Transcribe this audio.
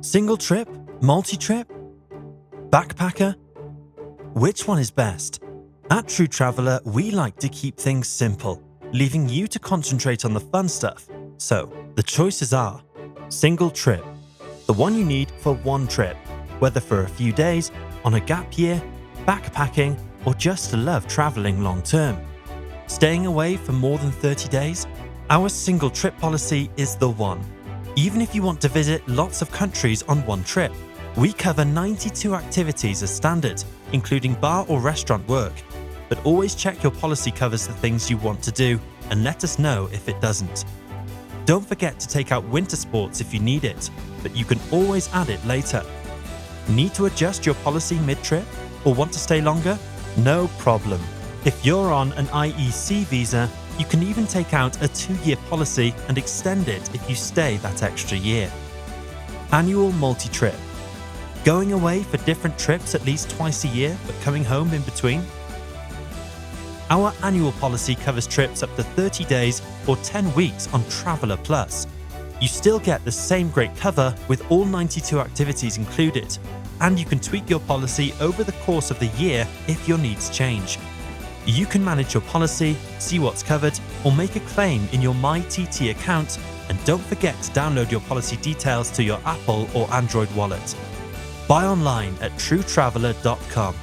Single trip? Multi-trip? Backpacker? Which one is best? At True Traveller, we like to keep things simple, leaving you to concentrate on the fun stuff. So, the choices are single trip, the one you need for one trip, whether for a few days, on a gap year, backpacking, or just to love traveling long term. Staying away for more than 30 days? Our single trip policy is the one. Even if you want to visit lots of countries on one trip, we cover 92 activities as standard, including bar or restaurant work. But always check your policy covers the things you want to do and let us know if it doesn't. Don't forget to take out winter sports if you need it, but you can always add it later. Need to adjust your policy mid-trip or want to stay longer? No problem. If you're on an IEC visa, you can even take out a 2-year policy and extend it if you stay that extra year. Annual multi-trip. Going away for different trips at least twice a year, but coming home in between? Our annual policy covers trips up to 30 days or 10 weeks on Traveller Plus. You still get the same great cover with all 92 activities included, and you can tweak your policy over the course of the year if your needs change. You can manage your policy, see what's covered, or make a claim in your MyTT account, and don't forget to download your policy details to your Apple or Android wallet. Buy online at truetraveller.com.